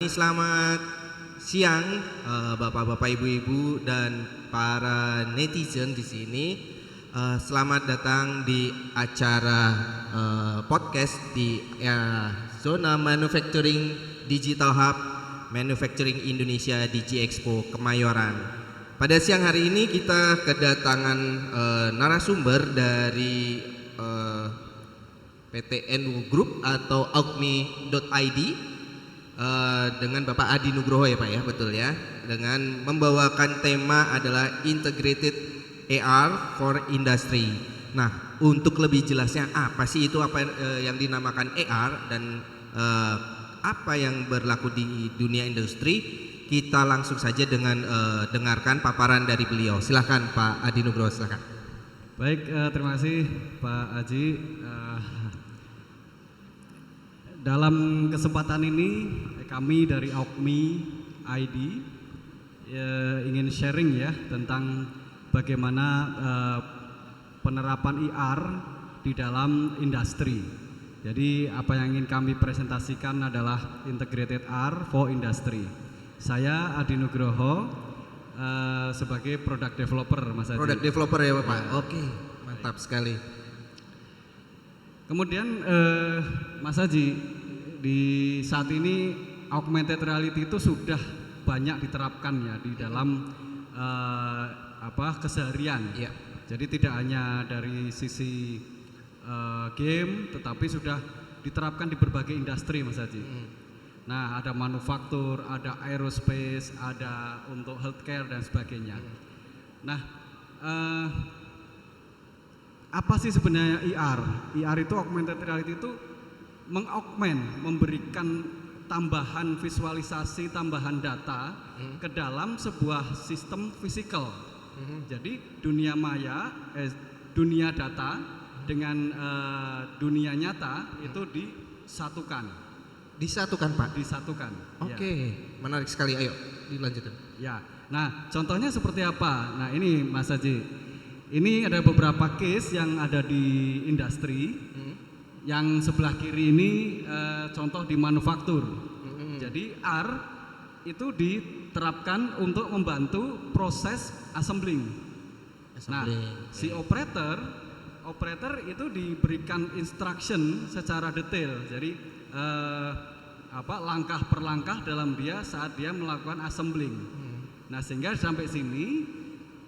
Selamat siang Bapak-bapak, Ibu-ibu dan para netizen di sini. Selamat datang di acara podcast di Zona Manufacturing Digital Hub Manufacturing Indonesia Digi Expo Kemayoran. Pada siang hari ini kita kedatangan narasumber dari PT NU Group atau aukmi.id dengan Bapak Adi Nugroho ya Pak ya, betul ya, dengan membawakan tema adalah Integrated AR for Industry. Nah, untuk lebih jelasnya apa sih itu, apa yang dinamakan AR dan apa yang berlaku di dunia industri, kita langsung saja dengan dengarkan paparan dari beliau. Silahkan Pak Adi Nugroho, silahkan. Baik, terima kasih Pak Aji. Dalam kesempatan ini kami dari Aukmi ID ingin sharing ya tentang bagaimana penerapan IR di dalam industri. Jadi apa yang ingin kami presentasikan adalah Integrated AR for Industry. Saya Adi Nugroho sebagai product developer, Mas Adi. Product developer ya Bapak. Oke, mantap sekali. Kemudian Mas Haji, di saat ini augmented reality itu sudah banyak diterapkan ya di dalam keseharian. Ya. Jadi tidak hanya dari sisi game, tetapi sudah diterapkan di berbagai industri, Mas Haji. Nah, ada manufaktur, ada aerospace, ada untuk healthcare dan sebagainya. Nah, apa sih sebenarnya IR? IR itu augmented reality itu memberikan tambahan visualisasi, tambahan data ke dalam sebuah sistem fisikal. Jadi dunia maya, dunia data dengan dunia nyata itu disatukan. Disatukan Pak? Disatukan. Oke, menarik sekali. Ayo dilanjutkan. Ya, nah contohnya seperti apa? Nah ini Mas Haji. Ini ada beberapa case yang ada di industri. Yang sebelah kiri ini contoh di manufaktur. Jadi R itu diterapkan untuk membantu proses assembling. Nah, si operator itu diberikan instruction secara detail. Jadi langkah per langkah dalam saat dia melakukan assembling. Nah, sehingga sampai sini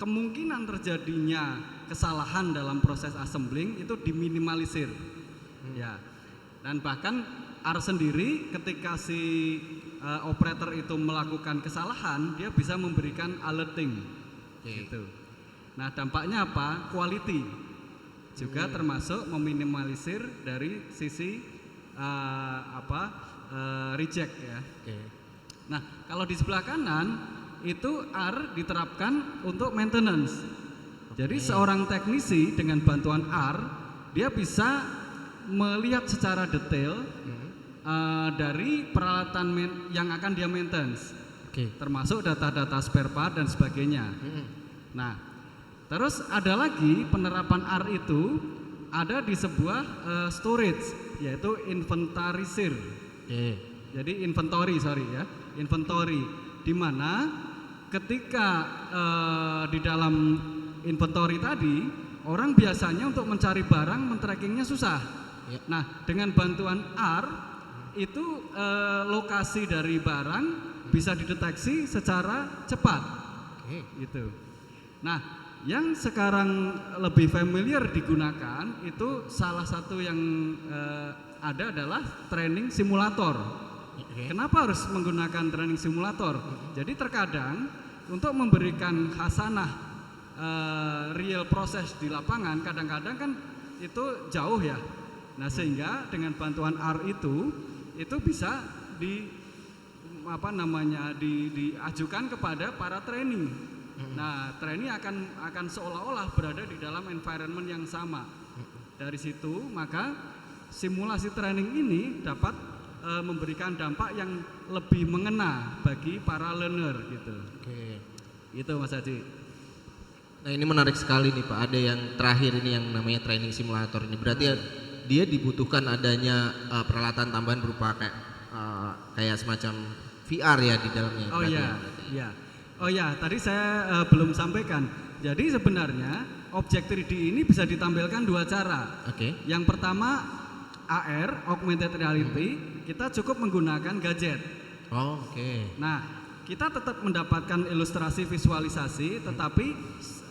kemungkinan terjadinya kesalahan dalam proses assembling itu diminimalisir. Ya. Dan bahkan R sendiri ketika si operator itu melakukan kesalahan, dia bisa memberikan alerting. Gitu. Nah, dampaknya apa? Quality. Juga termasuk meminimalisir dari sisi reject ya. Nah, kalau di sebelah kanan itu R diterapkan untuk maintenance. Jadi seorang teknisi dengan bantuan R, dia bisa melihat secara detail dari peralatan yang akan dia maintenance, termasuk data-data spare part dan sebagainya. Nah, terus ada lagi penerapan R itu ada di sebuah storage, yaitu inventarisir. Jadi inventory, di mana ketika di dalam inventory tadi orang biasanya untuk mencari barang men-trackingnya susah. Nah, dengan bantuan R itu lokasi dari barang bisa dideteksi secara cepat. Gitu. Nah, yang sekarang lebih familiar digunakan itu salah satu yang ada adalah training simulator. Kenapa harus menggunakan training simulator? Jadi terkadang untuk memberikan khasanah real proses di lapangan kadang-kadang kan itu jauh ya. Nah, sehingga dengan bantuan R itu bisa diajukan kepada para trainee. Nah, trainee akan seolah-olah berada di dalam environment yang sama. Dari situ maka simulasi training ini dapat memberikan dampak yang lebih mengena bagi para learner gitu. Itu Mas Haji. Nah, ini menarik sekali nih Pak. Ada yang terakhir ini yang namanya training simulator ini. Berarti dia dibutuhkan adanya peralatan tambahan berupa kayak semacam VR ya di dalamnya. Oh berarti iya, ya. iya. Oh ya, tadi saya belum sampaikan. Jadi sebenarnya objek 3D ini bisa ditampilkan dua cara. Oke. Yang pertama AR, augmented reality, kita cukup menggunakan gadget. Oh, oke. Nah, kita tetap mendapatkan ilustrasi visualisasi, tetapi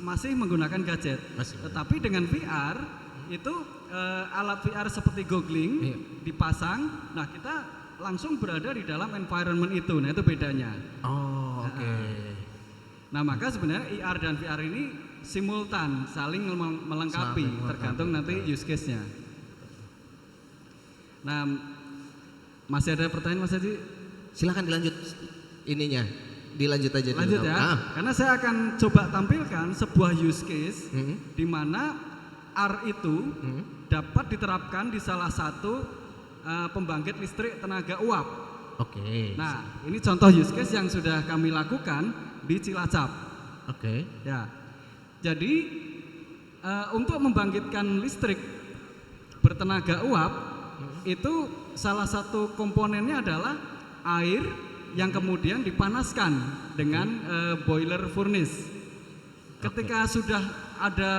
masih menggunakan gadget. Masih. Tetapi dengan VR itu alat VR seperti goggling Iya. dipasang, nah kita langsung berada di dalam environment itu. Nah, itu bedanya. Oh, oke. Nah, maka sebenarnya IR dan VR ini simultan, saling melengkapi, Saling melengkapi, tergantung nanti use case-nya. Nah, masih ada pertanyaan Mas Haji? Silakan dilanjut ininya. Dilanjut aja dulu. Lanjut ya, karena saya akan coba tampilkan sebuah use case di mana R itu dapat diterapkan di salah satu pembangkit listrik tenaga uap. Oke. Nah, ini contoh use case yang sudah kami lakukan di Cilacap. Oke. Ya, jadi untuk membangkitkan listrik bertenaga uap itu salah satu komponennya adalah air yang kemudian dipanaskan dengan boiler furnace. Ketika sudah ada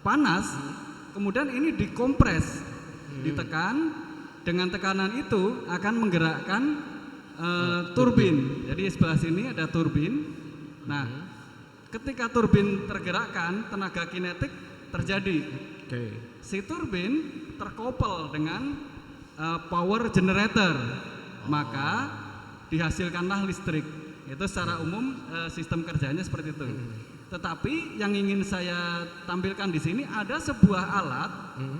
panas, kemudian ini dikompres, ditekan, dengan tekanan itu akan menggerakkan turbin. Jadi sebelah sini ada turbin. Nah, ketika turbin tergerakkan, tenaga kinetik terjadi. Oke. Si turbin terkoppel dengan power generator, maka dihasilkanlah listrik. Itu secara umum sistem kerjanya seperti itu. Tetapi yang ingin saya tampilkan di sini ada sebuah alat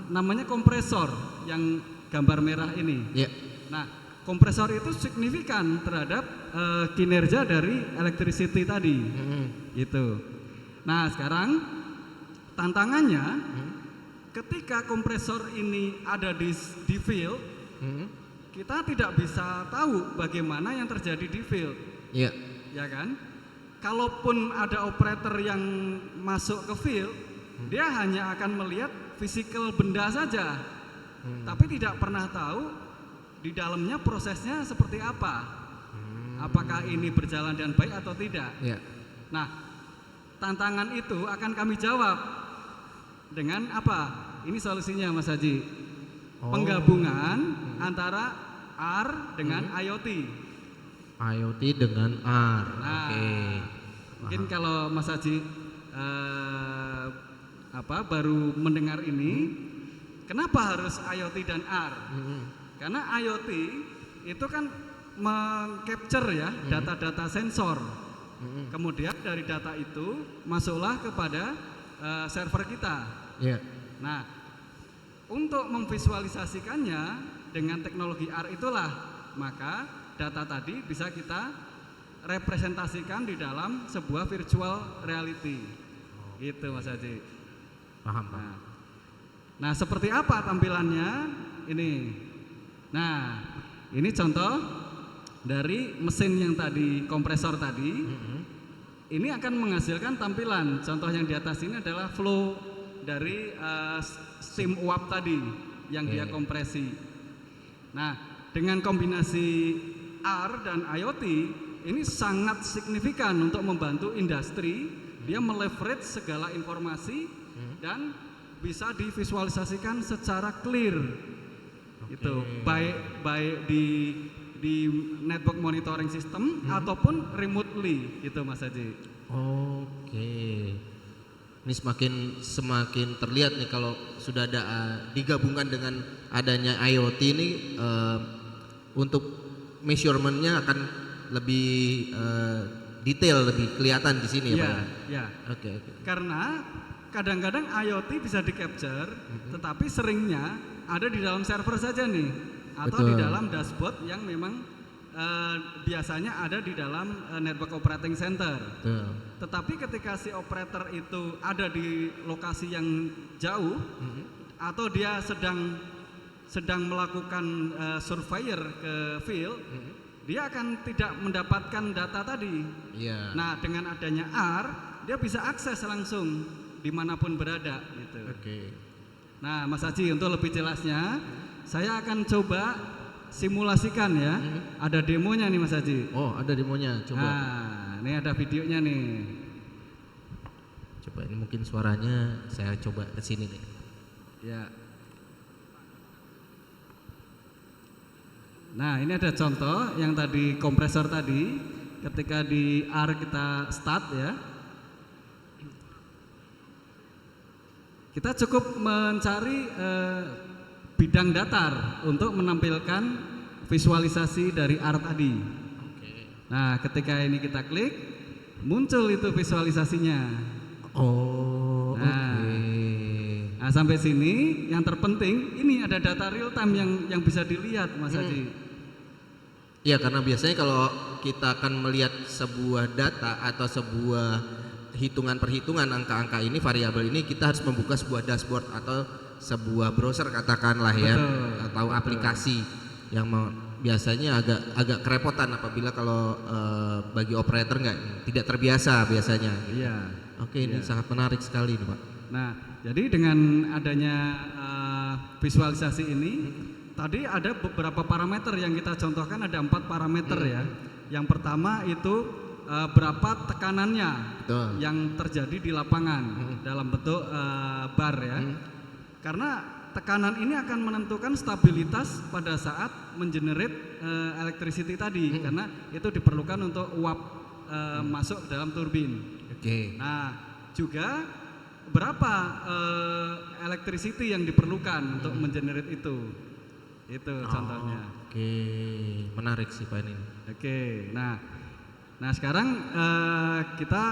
namanya kompresor yang gambar merah ini. Ya. Nah, kompresor itu signifikan terhadap kinerja dari electricity tadi. Gitu. Nah, sekarang tantangannya ketika kompresor ini ada di field, kita tidak bisa tahu bagaimana yang terjadi di field. Iya. Ya kan? Kalaupun ada operator yang masuk ke field, dia hanya akan melihat fisikal benda saja, tapi tidak pernah tahu di dalamnya prosesnya seperti apa. Apakah ini berjalan dengan baik atau tidak? Iya. Nah, tantangan itu akan kami jawab dengan apa? Ini solusinya Mas Haji. Penggabungan antara R dengan IoT. IoT dengan R. Nah, Oke. mungkin kalau Mas Haji baru mendengar ini, kenapa harus IoT dan R? Karena IoT itu kan meng-capture ya data-data sensor. Kemudian dari data itu masuklah kepada server kita. Iya. Nah, untuk memvisualisasikannya dengan teknologi R itulah, maka data tadi bisa kita representasikan di dalam sebuah virtual reality. Gitu Mas Haji. Paham, Pak. Nah, seperti apa tampilannya? Ini. Nah, ini contoh dari mesin yang tadi, kompresor tadi. Ini akan menghasilkan tampilan. Contoh yang di atas ini adalah flow dari steam uap tadi yang dia kompresi. Nah, dengan kombinasi R dan IoT ini sangat signifikan untuk membantu industri. Dia meleverage segala informasi dan bisa divisualisasikan secara clear. Itu baik di network monitoring system ataupun remotely gitu Mas Haji. Oke. Ini semakin terlihat nih kalau sudah ada digabungkan dengan adanya IoT ini untuk measurementnya akan lebih detail, lebih kelihatan di sini ya, Pak. Ya. Oke. Karena kadang-kadang IoT bisa di capture, tetapi seringnya ada di dalam server saja nih, atau di dalam dashboard yang memang biasanya ada di dalam network operating center. Betul. Tetapi ketika si operator itu ada di lokasi yang jauh, atau dia sedang melakukan surveyor ke field, dia akan tidak mendapatkan data tadi. Iya. Nah, dengan adanya R, dia bisa akses langsung dimanapun berada gitu. Oke. Nah, Mas Haji, untuk lebih jelasnya, saya akan coba simulasikan ya. Ada demonya nih Mas Haji. Oh, ada demonya. Coba. Nah, ini ada videonya nih. Coba ini mungkin suaranya saya coba ke sini nih. Ya. Nah, ini ada contoh yang tadi kompresor tadi. Ketika di R kita start ya. Kita cukup mencari bidang datar untuk menampilkan visualisasi dari R tadi. Nah, ketika ini kita klik, muncul itu visualisasinya. Oh, Nah, oke. nah sampai sini yang terpenting ini ada data real time yang bisa dilihat Mas Haji. Ya, karena biasanya kalau kita akan melihat sebuah data atau sebuah perhitungan angka-angka ini, variabel ini, kita harus membuka sebuah dashboard atau sebuah browser katakanlah ya. Betul, Atau aplikasi yang biasanya agak kerepotan apabila kalau bagi operator tidak terbiasa biasanya. Iya. Oke, ini sangat menarik sekali nih Pak. Nah, jadi dengan adanya visualisasi ini, tadi ada beberapa parameter yang kita contohkan, ada 4 parameter ya. Yang pertama itu berapa tekanannya Betul. yang terjadi di lapangan dalam bentuk bar ya. Karena tekanan ini akan menentukan stabilitas pada saat mengenerate electricity tadi, karena itu diperlukan untuk uap masuk ke dalam turbin. Oke. Nah, juga berapa electricity yang diperlukan untuk mengenerate itu. Itu contohnya. Oke, menarik sih Pak ini. Oke. Nah sekarang kita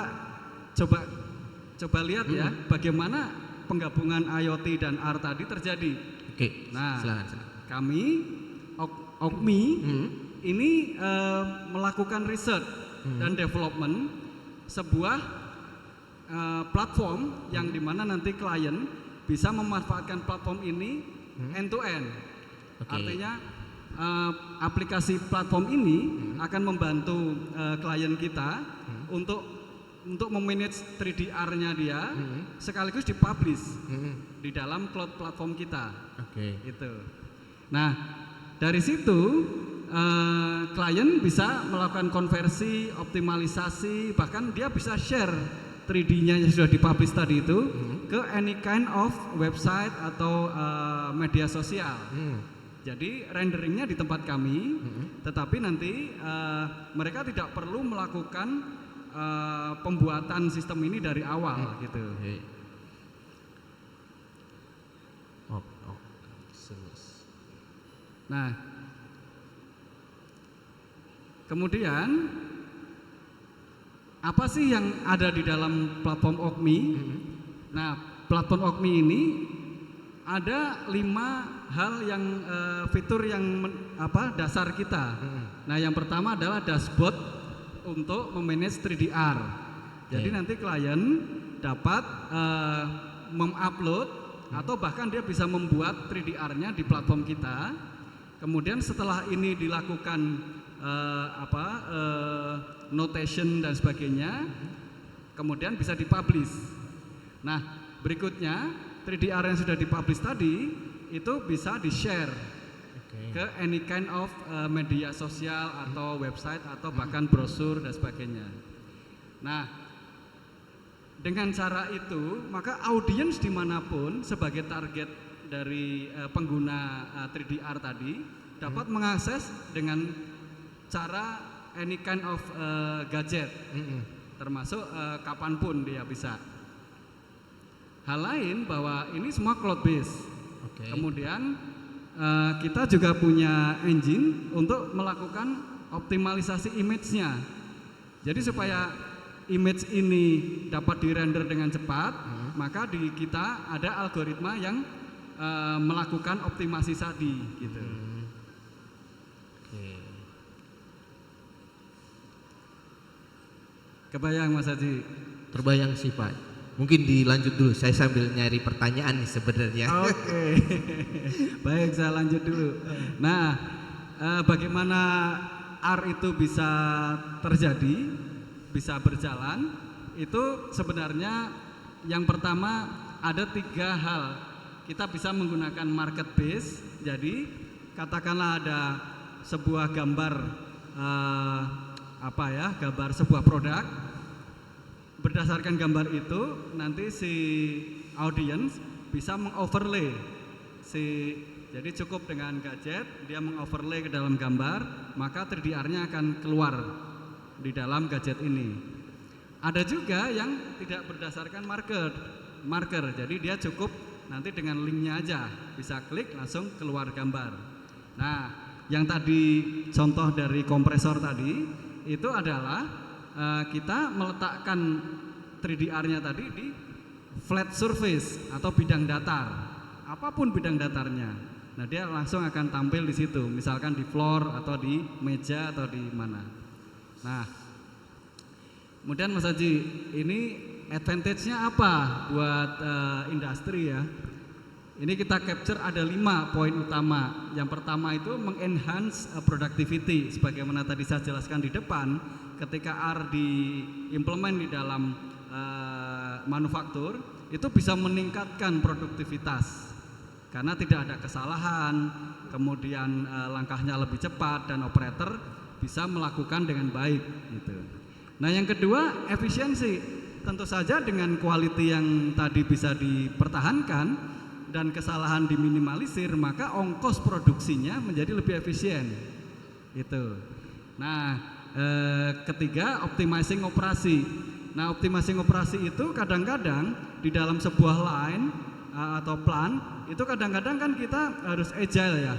coba lihat ya bagaimana penggabungan IoT dan R tadi terjadi. Oke. Nah, Silakan. kami OKMI ini melakukan riset dan development sebuah platform yang dimana nanti klien bisa memanfaatkan platform ini end to end. Oke. Artinya aplikasi platform ini akan membantu klien kita untuk memanage 3D R-nya dia sekaligus dipublish di dalam cloud platform kita. Oke. Itu. Nah, dari situ klien bisa melakukan konversi, optimalisasi, bahkan dia bisa share 3D-nya yang sudah dipublish tadi itu ke any kind of website atau media sosial. Jadi renderingnya di tempat kami, tetapi nanti mereka tidak perlu melakukan pembuatan sistem ini dari awal gitu. Nah, kemudian apa sih yang ada di dalam platform OKMI? Nah, platform OKMI ini ada 5 hal yang fitur yang dasar kita. Nah, yang pertama adalah dashboard untuk memanage 3D R. Jadi nanti klien dapat mengupload atau bahkan dia bisa membuat 3D R-nya di platform kita. Kemudian setelah ini dilakukan notation dan sebagainya, kemudian bisa dipublish. Nah, berikutnya 3D R yang sudah dipublish tadi itu bisa di-share ke any kind of media sosial atau website atau bahkan brosur dan sebagainya. Nah, dengan cara itu maka audiens dimanapun sebagai target dari pengguna 3D R tadi dapat mengakses dengan cara any kind of gadget, termasuk kapanpun dia bisa. Hal lain bahwa ini semua cloud based. Kemudian kita juga punya engine untuk melakukan optimalisasi image-nya. Jadi supaya image ini dapat dirender dengan cepat, maka di kita ada algoritma yang melakukan optimasi tadi gitu. Kebayang Mas Haji? Terbayang sih Pak. Mungkin dilanjut dulu, saya sambil nyari pertanyaan nih sebenarnya. Oke. Baik, saya lanjut dulu. Nah, bagaimana R itu bisa terjadi, bisa berjalan? Itu sebenarnya yang pertama ada 3 hal. Kita bisa menggunakan market base. Jadi katakanlah ada sebuah gambar gambar sebuah produk. Berdasarkan gambar itu nanti si audience bisa mengoverlay jadi cukup dengan gadget dia mengoverlay ke dalam gambar, maka 3D-nya akan keluar di dalam gadget ini. Ada juga yang tidak berdasarkan marker, jadi dia cukup nanti dengan linknya aja bisa klik langsung keluar gambar. Nah, yang tadi contoh dari kompresor tadi itu adalah kita meletakkan 3D-nya tadi di flat surface atau bidang datar, apapun bidang datarnya. Nah, dia langsung akan tampil di situ, misalkan di floor atau di meja atau di mana. Nah, kemudian Mas Haji, ini advantage-nya apa buat industri ya? Ini kita capture ada 5 poin utama. Yang pertama itu mengenhance productivity, sebagaimana tadi saya jelaskan di depan. Ketika R diimplement di dalam manufaktur, itu bisa meningkatkan produktivitas karena tidak ada kesalahan, kemudian langkahnya lebih cepat dan operator bisa melakukan dengan baik gitu. Nah, yang kedua efisiensi. Tentu saja dengan quality yang tadi bisa dipertahankan dan kesalahan diminimalisir, maka ongkos produksinya menjadi lebih efisien. Itu. Nah, ketiga optimizing operasi. Nah, optimizing operasi itu kadang-kadang di dalam sebuah line atau plan itu kadang-kadang kan kita harus agile ya.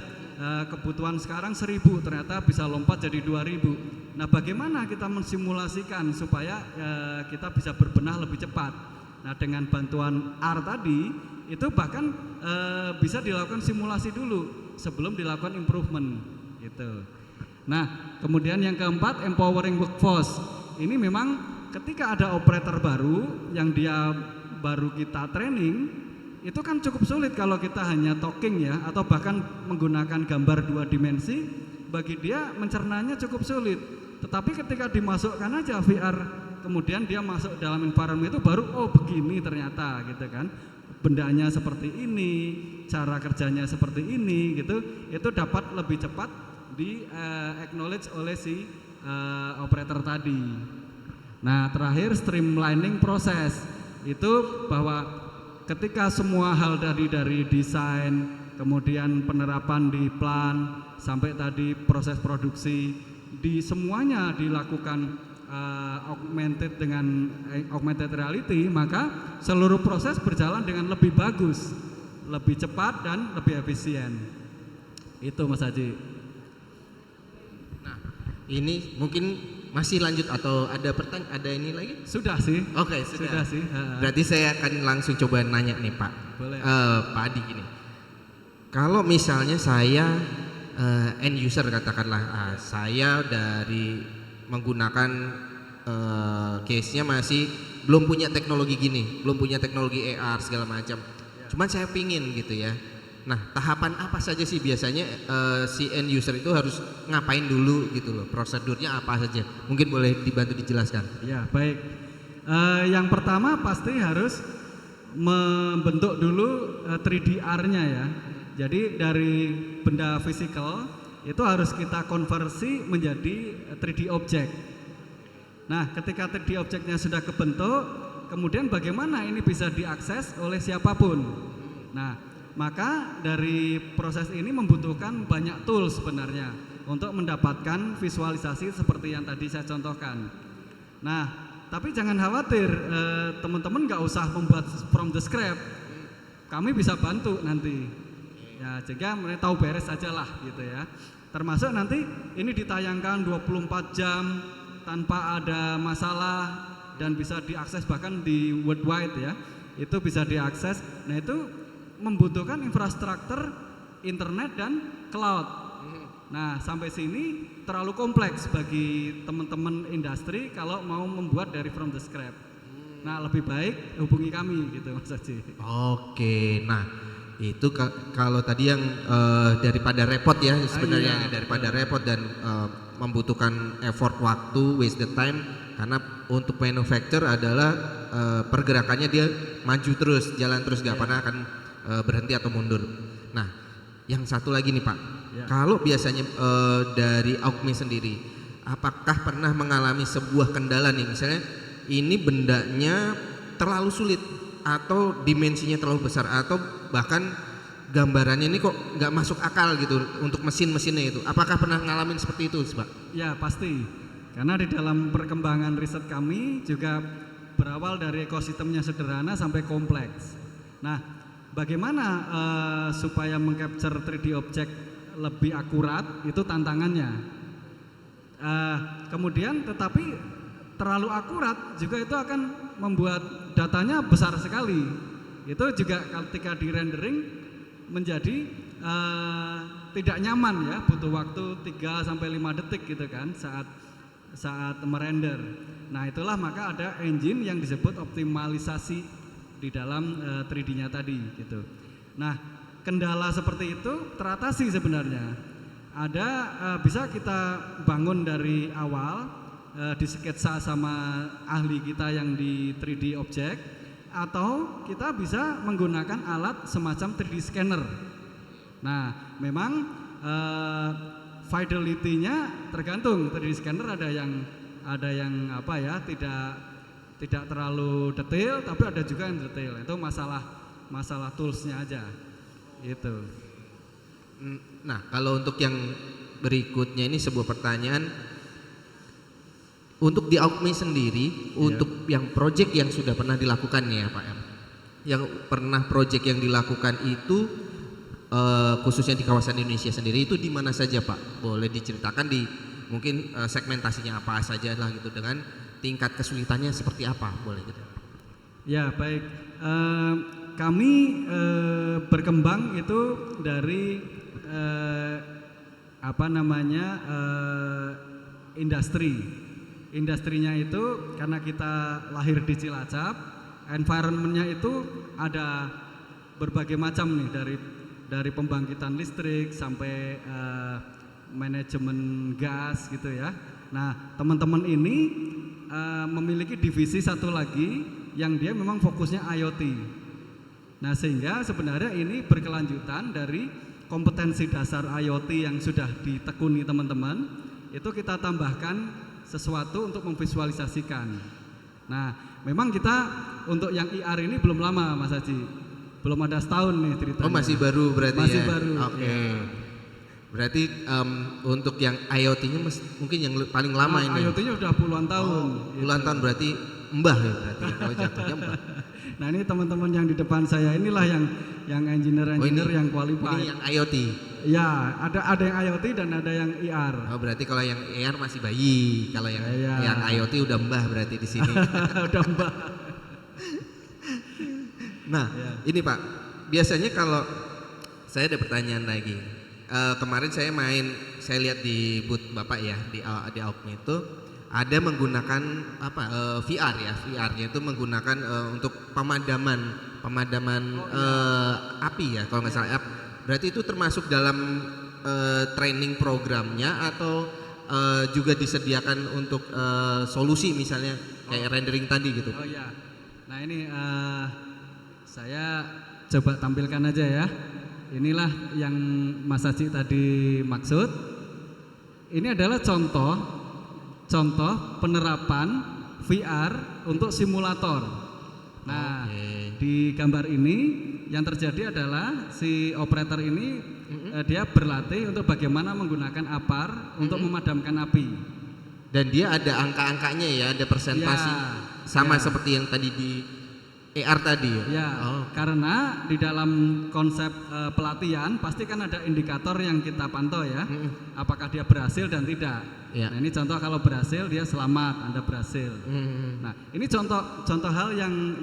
Kebutuhan sekarang 1000 ternyata bisa lompat jadi 2000. Nah, bagaimana kita mensimulasikan supaya kita bisa berbenah lebih cepat? Nah, dengan bantuan R tadi itu bahkan bisa dilakukan simulasi dulu sebelum dilakukan improvement gitu. Nah, kemudian yang keempat empowering workforce. Ini memang ketika ada operator baru yang dia baru kita training, itu kan cukup sulit kalau kita hanya talking ya, atau bahkan menggunakan gambar 2 dimensi, bagi dia mencernanya cukup sulit. Tetapi ketika dimasukkan aja VR, kemudian dia masuk dalam environment itu baru oh begini ternyata gitu kan. Bendanya seperti ini, cara kerjanya seperti ini gitu, itu dapat lebih cepat di acknowledge oleh si operator tadi. Nah, terakhir streamlining proses. Itu bahwa ketika semua hal dari desain, kemudian penerapan di plan, sampai tadi proses produksi, di semuanya dilakukan augmented reality, maka seluruh proses berjalan dengan lebih bagus, lebih cepat dan lebih efisien. Itu Mas Haji. Nah, ini mungkin masih lanjut atau ada pertanyaan, ada ini lagi? Sudah sih. Oke, sudah sih. Berarti saya akan langsung coba nanya nih Pak. Boleh. Pak Adi gini. Kalau misalnya saya end user katakanlah, saya dari menggunakan case-nya masih belum punya teknologi gini, belum punya teknologi AR segala macam. Cuman saya pingin gitu ya. Nah, tahapan apa saja sih biasanya si end user itu harus ngapain dulu gitu loh? Prosedurnya apa saja? Mungkin boleh dibantu dijelaskan. Ya, baik. Yang pertama pasti harus membentuk dulu 3D-nya ya. Jadi dari benda fisikal itu harus kita konversi menjadi 3D object. Nah, ketika 3D objeknya sudah kebentuk, kemudian bagaimana ini bisa diakses oleh siapapun. Nah, maka dari proses ini membutuhkan banyak tools sebenarnya untuk mendapatkan visualisasi seperti yang tadi saya contohkan. Nah, tapi jangan khawatir, teman-teman nggak usah membuat from the scratch. Kami bisa bantu nanti. Ya, sehingga mereka tahu beres saja lah gitu ya. Termasuk nanti ini ditayangkan 24 jam tanpa ada masalah dan bisa diakses bahkan di worldwide ya. Itu bisa diakses. Nah, itu membutuhkan infrastruktur internet dan cloud. Nah, sampai sini terlalu kompleks bagi teman-teman industri kalau mau membuat dari from the scratch. Nah, lebih baik hubungi kami gitu Mas Haji. Oke, nah itu kalau tadi yang daripada repot ya sebenarnya, daripada repot dan membutuhkan effort waktu, waste the time, karena untuk manufacture adalah pergerakannya dia maju terus, jalan terus, gak pernah akan berhenti atau mundur. Nah, Yang satu lagi nih Pak, Ya. kalau biasanya dari Aukmi sendiri, apakah pernah mengalami sebuah kendala nih, misalnya ini bendanya terlalu sulit atau dimensinya terlalu besar atau bahkan gambarannya ini kok nggak masuk akal gitu untuk mesin-mesinnya itu, apakah pernah ngalamin seperti itu Pak? Ya pasti, karena di dalam perkembangan riset kami juga berawal dari ekosistemnya sederhana sampai kompleks. Nah, bagaimana supaya mengcapture 3D object lebih akurat, itu tantangannya. Kemudian tetapi terlalu akurat juga itu akan membuat datanya besar sekali. Itu juga ketika di rendering menjadi tidak nyaman ya, butuh waktu 3 sampai 5 detik gitu kan saat merender. Nah, itulah maka ada engine yang disebut optimalisasi di dalam 3D-nya tadi gitu. Nah, kendala seperti itu teratasi sebenarnya. Ada bisa kita bangun dari awal disketsa sama ahli kita yang di 3D object, atau kita bisa menggunakan alat semacam 3D scanner. Nah, memang fidelity-nya tergantung. 3D scanner ada yang apa ya, tidak terlalu detail, tapi ada juga yang detail. Itu masalah toolsnya aja gitu. Nah, kalau untuk yang berikutnya ini sebuah pertanyaan, untuk di Aukmi sendiri, untuk yang project yang sudah pernah dilakukan ya Pak M, yang pernah project yang dilakukan itu khususnya di kawasan Indonesia sendiri itu di mana saja Pak? Boleh diceritakan di mungkin segmentasinya apa saja lah gitu, dengan tingkat kesulitannya seperti apa, boleh gitu? Ya baik, kami berkembang itu dari industrinya itu karena kita lahir di Cilacap, environmentnya itu ada berbagai macam nih, dari pembangkitan listrik sampai manajemen gas gitu ya. Nah, teman-teman ini memiliki divisi satu lagi yang dia memang fokusnya IoT. Nah, sehingga sebenarnya ini berkelanjutan dari kompetensi dasar IoT yang sudah ditekuni teman-teman, itu kita tambahkan sesuatu untuk memvisualisasikan. Nah, memang kita untuk yang IR ini belum lama Mas Haji, belum ada setahun nih ceritanya. Oh, masih baru berarti masih ya? baru. Oke. Ya. Berarti untuk yang IoT-nya mungkin yang paling lama ini. IoT-nya udah puluhan tahun. Puluhan tahun berarti mbah ya berarti. Oh, jatuhnya mbah. Nah, ini teman-teman yang di depan saya inilah yang engineer yang qualified. Ini yang IoT. Ya, ada yang IoT dan ada yang IR. Oh, berarti kalau yang IR masih bayi, kalau yang IoT udah mbah berarti di sini. Udah mbah. Nah, ini Pak, biasanya kalau saya ada pertanyaan lagi. Kemarin saya lihat di booth Bapak ya di Aukmi itu ada menggunakan VR ya. VR-nya itu menggunakan untuk pemadaman api ya kalau nggak salah. Berarti itu termasuk dalam training programnya atau juga disediakan untuk solusi misalnya kayak rendering tadi gitu. Oh ya. Nah, ini saya coba tampilkan aja ya. Inilah yang Mas Haji tadi maksud. Ini adalah contoh penerapan VR untuk simulator. Nah, di gambar ini yang terjadi adalah si operator ini dia berlatih untuk bagaimana menggunakan APAR untuk memadamkan api. Dan dia ada angka-angkanya ya, ada persentase sama seperti yang tadi di AR tadi ya. Ya, karena di dalam konsep pelatihan pasti kan ada indikator yang kita pantau ya, apakah dia berhasil dan tidak. Nah, ini contoh kalau berhasil dia selamat, Anda berhasil. Nah, ini contoh hal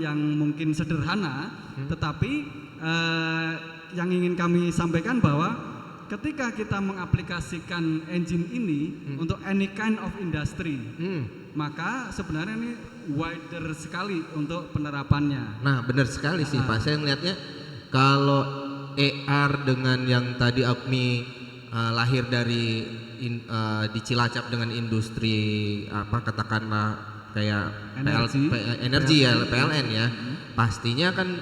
yang mungkin sederhana, tetapi yang ingin kami sampaikan bahwa ketika kita mengaplikasikan engine ini untuk any kind of industry, maka sebenarnya ini wider sekali untuk penerapannya. Nah, benar sekali sih Pak. Saya melihatnya kalau AR dengan yang tadi Aukmi lahir dari di Cilacap dengan industri katakanlah kayak Energi. energi ya, PLN ya, pastinya kan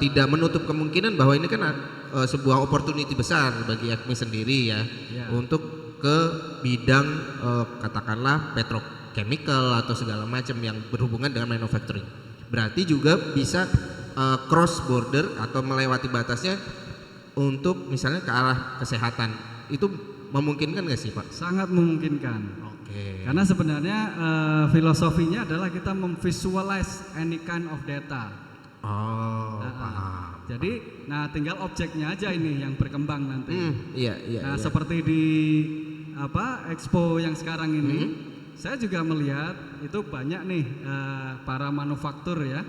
tidak menutup kemungkinan bahwa ini kan sebuah opportunity besar bagi Acme sendiri ya, Ya. untuk ke bidang katakanlah petrochemical atau segala macam yang berhubungan dengan manufacturing. Berarti juga bisa cross border atau melewati batasnya untuk misalnya ke arah kesehatan. Itu memungkinkan nggak sih Pak? Sangat memungkinkan. Oke. Karena sebenarnya filosofinya adalah kita memvisualize any kind of data. Oh, Nah, paham. Jadi, tinggal objeknya aja ini yang berkembang nanti. Iya. Nah, Iya. seperti di Expo yang sekarang ini, saya juga melihat itu banyak nih para manufaktur ya,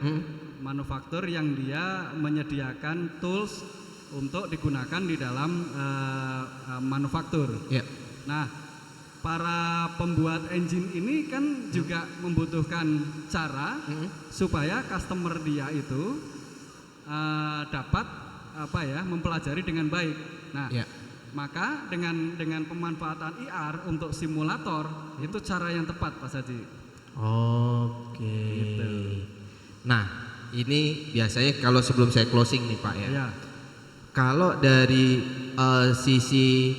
manufaktur yang dia menyediakan tools untuk digunakan di dalam manufaktur. Iya. Nah, para pembuat engine ini kan juga membutuhkan cara supaya customer dia itu dapat mempelajari dengan baik. Nah, Iya. maka dengan pemanfaatan IR untuk simulator itu cara yang tepat Pak Haji. Oke. Gitu. Nah, ini biasanya kalau sebelum saya closing nih Pak ya. Ya, Kalau dari sisi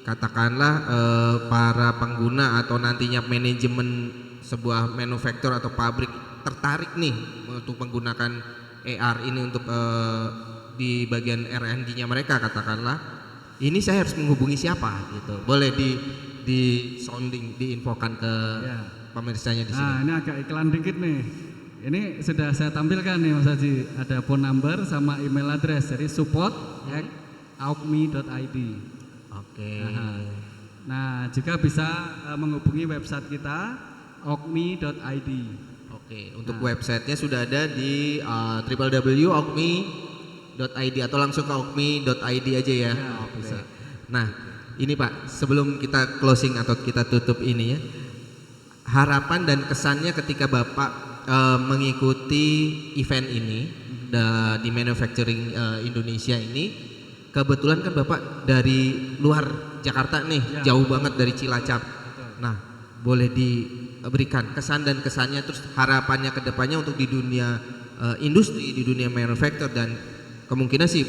katakanlah para pengguna atau nantinya manajemen sebuah manufaktur atau pabrik tertarik nih untuk menggunakan AR ini untuk di bagian R&D-nya mereka katakanlah, ini saya harus menghubungi siapa gitu. Boleh di sounding, diinfokan ke ya. pemirsanya di sini. Nah, ini agak iklan dikit nih. Ini sudah saya tampilkan nih Mas Haji. Ada phone number sama email address. Jadi support@aukmi.id. Oke. Nah, juga bisa menghubungi website kita aukmi.id. Oke, untuk websitenya sudah ada di www.aukmi.id atau langsung ke aukmi.id aja ya. Ya, Oke. bisa. Nah, ini Pak, sebelum kita closing atau kita tutup ini ya, harapan dan kesannya ketika Bapak mengikuti event ini di manufacturing Indonesia ini, kebetulan kan Bapak dari luar Jakarta nih, Ya. jauh banget dari Cilacap. Nah, boleh diberikan kesan dan kesannya, terus harapannya ke depannya untuk di dunia industri, di dunia manufacture, dan kemungkinan sih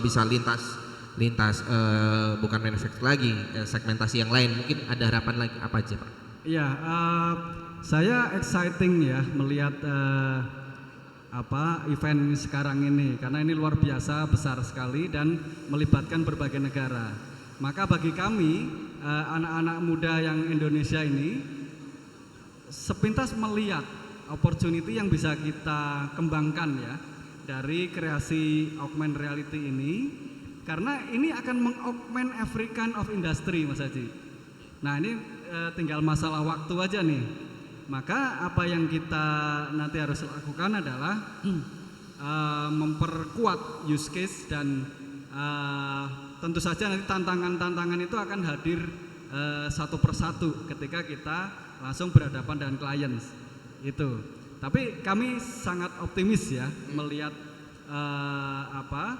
bisa lintas bukan manufacture lagi, segmentasi yang lain. Mungkin ada harapan lagi apa aja Pak? Iya, saya exciting ya melihat event sekarang ini karena ini luar biasa besar sekali dan melibatkan berbagai negara. Maka bagi kami anak-anak muda yang Indonesia ini sepintas melihat opportunity yang bisa kita kembangkan ya dari kreasi augmented reality ini, karena ini akan mengaugment every kind of industry Mas Haji. Nah, ini tinggal masalah waktu aja nih. Maka apa yang kita nanti harus lakukan adalah memperkuat use case dan tentu saja nanti tantangan-tantangan itu akan hadir satu persatu ketika kita langsung berhadapan dengan clients itu. Tapi kami sangat optimis ya melihat apa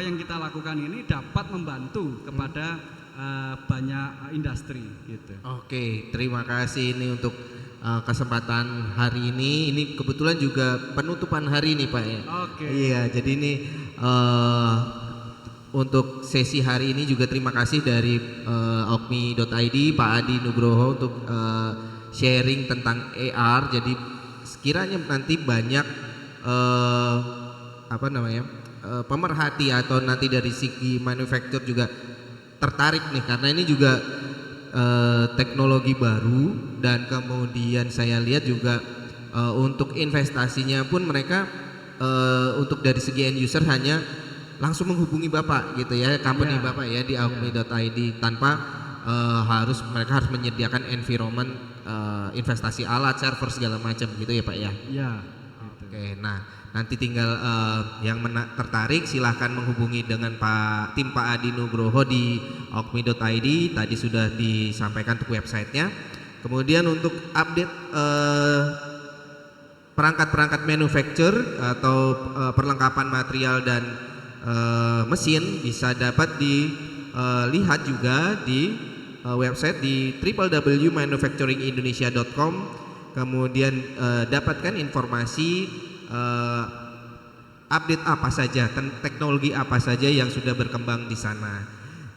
yang kita lakukan ini dapat membantu kepada banyak industri gitu. Oke, terima kasih ini untuk kesempatan hari ini. Ini kebetulan juga penutupan hari ini Pak ya. Oke. Iya, jadi ini untuk sesi hari ini juga terima kasih dari aukmi.id Pak Adi Nugroho untuk sharing tentang AR. Jadi sekiranya nanti banyak pemerhati atau nanti dari segi manufaktur juga tertarik nih, karena ini juga teknologi baru, dan kemudian saya lihat juga untuk investasinya pun mereka untuk dari segi end user hanya langsung menghubungi Bapak gitu ya, company Bapak ya di aukmi.id tanpa mereka harus menyediakan environment investasi alat, server segala macam gitu ya Pak ya. Iya. Oke, nah nanti tinggal yang tertarik silahkan menghubungi dengan tim Pak Adi Nugroho di aukmi.id. Tadi sudah disampaikan untuk websitenya. Kemudian untuk update perangkat-perangkat manufacture atau perlengkapan material dan mesin bisa dapat dilihat juga di website di www.manufacturingindonesia.com. kemudian dapatkan informasi update apa saja, teknologi apa saja yang sudah berkembang di sana.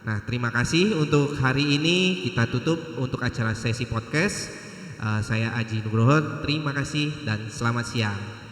Nah, terima kasih untuk hari ini, kita tutup untuk acara sesi podcast. Saya Aji Nugroho, terima kasih dan selamat siang.